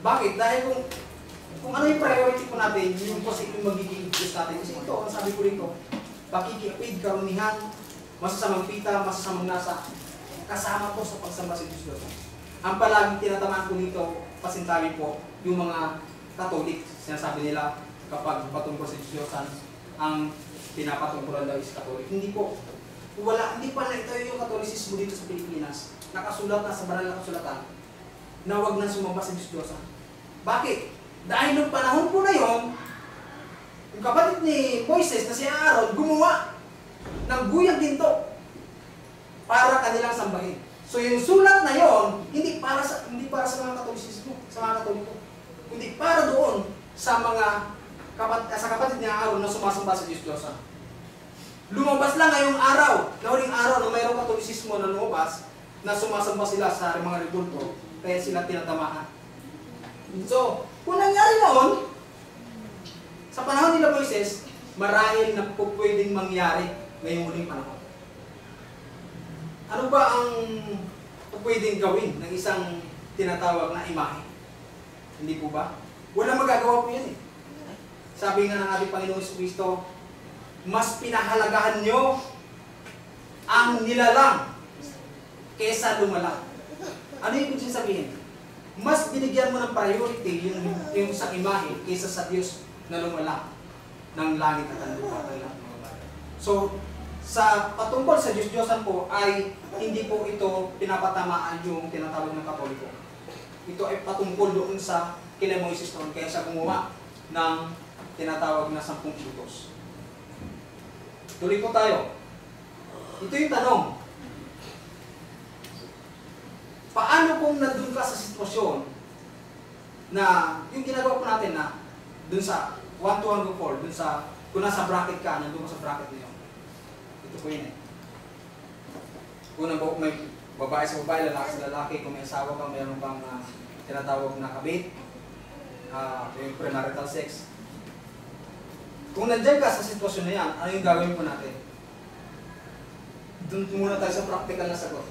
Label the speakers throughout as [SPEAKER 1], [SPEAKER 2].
[SPEAKER 1] Bakit? Dahil kung ano yung priority po natin, yung posibleng magiging Diyos natin. Kasi ito, ang sabi ko rito, pakikiapid, karunihan, masasamang pita, masasamang nasa, kasama po sa pagsamba sa Diyos. Ang palaging tinatamaan ko dito, pasintabi po, yung mga Katolik, sinasabi nila kapag patungkol sa Diyos, ang pinapatungkulan daw is Katolik. Hindi po. Hindi pa na ito yung Katolisismo dito sa Pilipinas. Nakasulat na sa banal na kasulatan na huwag na sumamba sa Diyos. Bakit? Dahil nung panahon po na yon, yung kapatid ni Moises na si Aaron gumawa ng guyang ginto para kanilang sambahin. So yung sulat na yon, hindi para sa mga Katolisismo, sa mga Katoliko, kundi para doon sa mga kapatid ni Aaron na sumasamba sa Diyos. Lumabas lang ngayong araw, na huling araw na mayroong Katolisismo na lumabas, na sumasamba sila sa mga rebulto, kaya sila tinatamaan. So, kung nangyari noon, sa panahon nila Moises, marahil na po pwedeng mangyari ngayong huling panahon. Ano ba ang pwedeng gawin ng isang tinatawag na imahe? Hindi po ba? Wala magagawa po yan eh. Sabi nga ng ating Panginoon Kristo, mas pinahalagahan nyo ang nilalang kesa lumalang. Ano yung ibig sabihin? Mas binigyan mo ng priority yung sa imahe kaysa sa Diyos na lumala ng langit at ang lupa. So, sa patungkol sa Diyos-Diyosan po ay hindi po ito pinapatamaan yung tinatawag ng Katoliko. Ito ay patungkol doon sa kina Moises noon kaya siya gumawa ng tinatawag na 10 utos. Tuloy po tayo. Ito yung tanong. Paano kung nandun ka sa sitwasyon na yung ginagawa po natin na dun sa 1 to 4, dun sa, kung nasa bracket ka, nandun ka sa bracket na yun. Ito po yun eh. Kung may babae sa babae, lalaki sa lalaki, kung may asawa ka, mayroon kang tinatawag na kabit, yung premarital sex. Kung nandyan ka sa sitwasyon na yan, ano yung gagawin po natin? Doon muna tayo sa practical na sagot.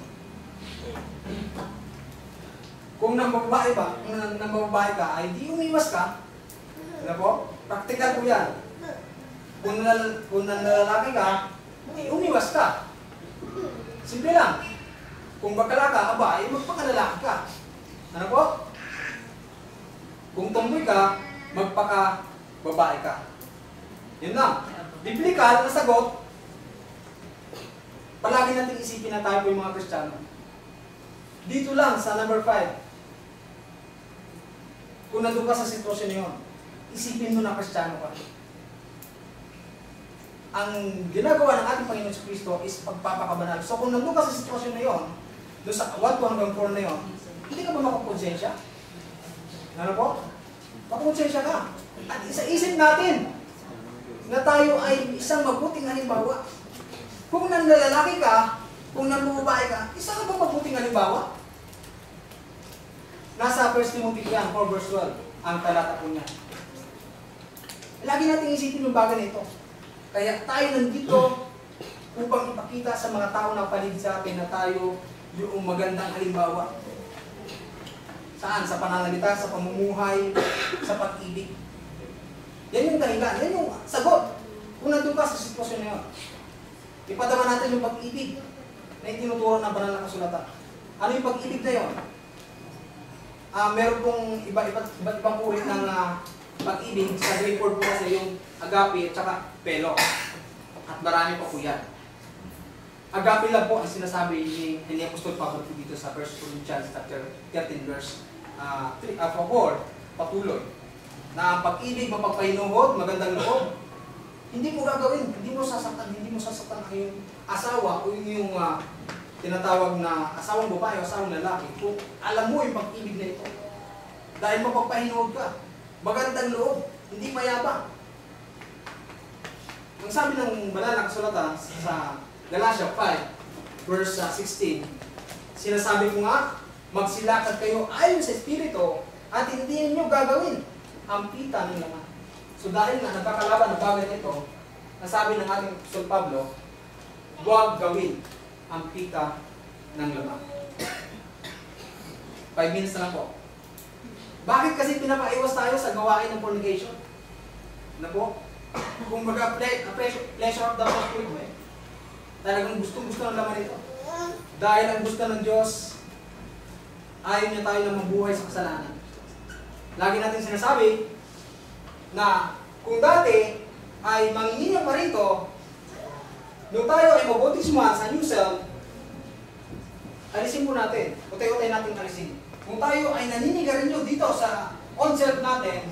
[SPEAKER 1] Kung nambabae ka, ay di umiwas ka. Ano po? Practical po yan. Kung nanlalaki ka, di umiwas ka. Simple lang. Kung bakala ka, aba, ay magpakalalaki ka. Ano po? Kung tomboy ka, magpaka-babae ka. Yun lang. Biblical na sagot, palagi natin isipin na tayo po yung mga Kristiyano. Dito lang sa number 5. Kung nandun ka sa sitwasyon na yun, isipin mo na Kristiyano ka. Ang ginagawa ng ating Panginoon sa Kristo is pagpapakabanal. So kung nandun ka sa sitwasyon na yun, doon sa 1 to 4 na yun, hindi ka ba makakonsensya? Ano po? Makakonsensya ka. At isa-isip natin na tayo ay isang mabuting halimbawa. Kung nanlalaki ka, kung nanlubabae ka, isa ka ba mabuting halimbawa? Nasa 1 Timothy 4 verse 12, ang talata po niya. Lagi natin isipin yung bagay na ito. Kaya tayo nandito upang ipakita sa mga tao na paligid sa atin na tayo yung magandang halimbawa. Saan? Sa pananalita, sa pamumuhay, sa pag-ibig. Yan yung dahilan, yan yung sagot. Kung nandun ka sa sitwasyon na yun, ipadama natin yung pag-ibig na itinuturo ng banal na kasulatan. Ano yung pag-ibig na yun? Meron pong iba't ibang uri ng pag-ibig. Sa Greek word po kasi yung agape at saka pelo. At marami pa po yan. Agape lang po ang sinasabi ni Apostol Pablo dito sa 1 Corinthians chapter 13 verse 4, patuloy. Na ang pag-ibig, mapagpahinuhod, magandang loob, hindi mo gagawin, hindi mo sasaktan ang iyong asawa o yung tinatawag na asawang babae o asawang lalaki. Kung alam mo yung pag-ibig na ito, dahil mapagpahinuhod ka, magandang loob, hindi mayabang. Ang sabi ng banal na kasulatan sa Galatia 5 verse 16, sinasabi ko nga, magsilakad kayo ayon sa Espiritu at hindi niyo gagawin ang pita ng laman. So dahil nga nagkakalaban ng bagay nito, nasabi ng ating Apostol Pablo, huwag gawin ang pita ng laman. 5 minutes na lang po. Bakit kasi pinapaiwas tayo sa gawain ng fornication? Na po? Kung pleasure of the flesh po ito eh. Talagang gusto ng laman ito. Dahil ang gusto ng Diyos, ayaw niya tayo na mabuhay sa kasalanan. Lagi natin sinasabi na kung dati ay manginginom pa rito, nung tayo ay mabautismuhan sa new self, alisin po natin. Utay-utay natin alisin. Kung tayo ay naninigarilyo dito sa old self natin,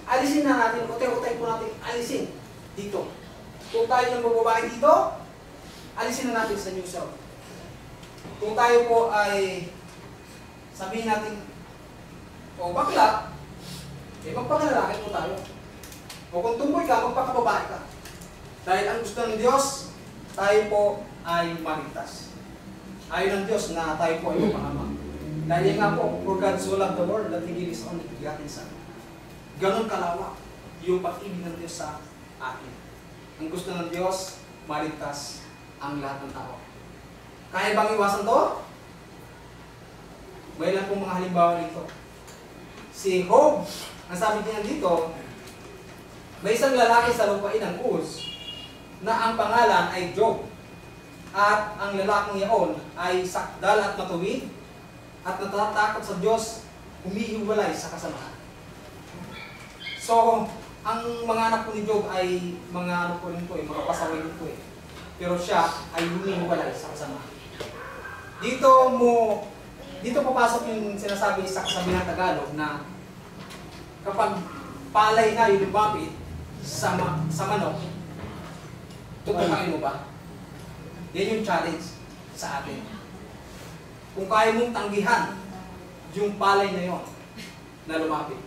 [SPEAKER 1] alisin na natin, utay-utay po natin alisin dito. Kung tayo ng bababae dito, alisin na natin sa new self. Kung tayo po ay sabihin natin, o bakla, eh magpakalalaki po tayo. O kung tumboy ka, magpakababae ka. Dahil ang gusto ng Diyos, tayo po ay maligtas. Ayaw ng Diyos na tayo po ay mapangama. Dahil nga po, for God so loved the world that He gave His only begotten Son. Ganon kalawak yung pag-ibig ng Diyos sa atin. Ang gusto ng Diyos, maligtas ang lahat ng tao. Kaya bang iwasan to? May lang pong mga halimbawa nito. Si Job, ang sabi niya dito, may isang lalaki sa lupain ng Uz na ang pangalan ay Job. At ang lalaking iyon ay sakdal at matuwid at natatakot sa Diyos, humihiwalay sa kasamaan. So, ang mga anak po ni Job ay mga ano po rin po mga pasaway din po eh. Pero siya ay humihiwalay sa kasamaan. Dito papasok yung sinasabi sa kasabihan Tagalog na kapag palay na yung lumapit sa manok, tutukain mo ba? Yan yung challenge sa atin. Kung kaya mong tanggihan yung palay na yon na lumapit,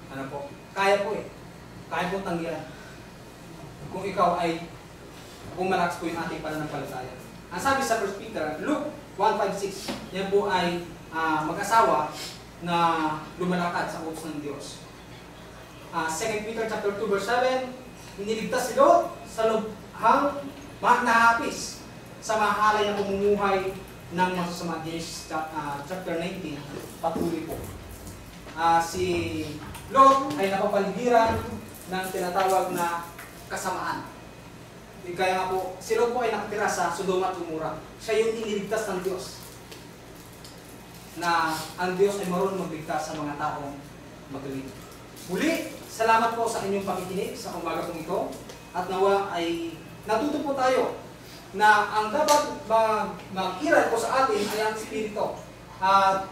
[SPEAKER 1] ano po? Kaya po eh. Kaya mong tanggihan. Kung ikaw ay malakas po yung ating pananampalataya. Ang sabi sa 1 Peter, Luke 1:5-6, yan po ay mag-asawa na lumalakad sa utos ng Diyos. 2 Peter chapter 2 verse 7, iniligtas si Lot sa lubhang nahapis sa mahalay na pamumuhay ng masasama. Genesis chapter 19, patuloy po. Si Lot ay napapaligiran ng tinatawag na kasamaan. Kaya nga po, si Lot po ay nakatira sa Sodoma at Gomora. Siya yung iniligtas ng Diyos. Na ang Diyos ay marunong magligtas sa mga taong magaling. Muli, salamat po sa inyong pakikinig sa umaga pong ito. At nawa ay natuto po tayo na ang dapat mag-iral po sa atin ay ang Espiritu. At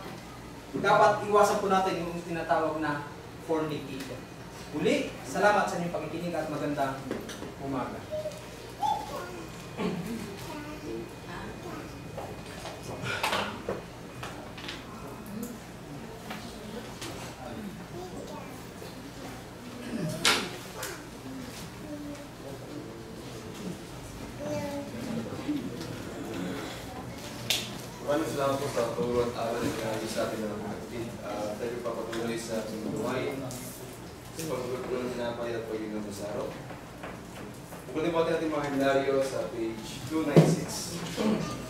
[SPEAKER 1] dapat iwasan po natin yung tinatawag na fornication. Muli, salamat sa inyong pakikinig at magandang umaga.
[SPEAKER 2] Maraming salamat po sa turo at aral na ginagawa sa atin ng mga kapatid. Tayo papatuloy sa ating gawain sa pagpapatuloy ng tinapay at pagiging ng busaro. Bukunin po natin mga himlaryo sa page 296.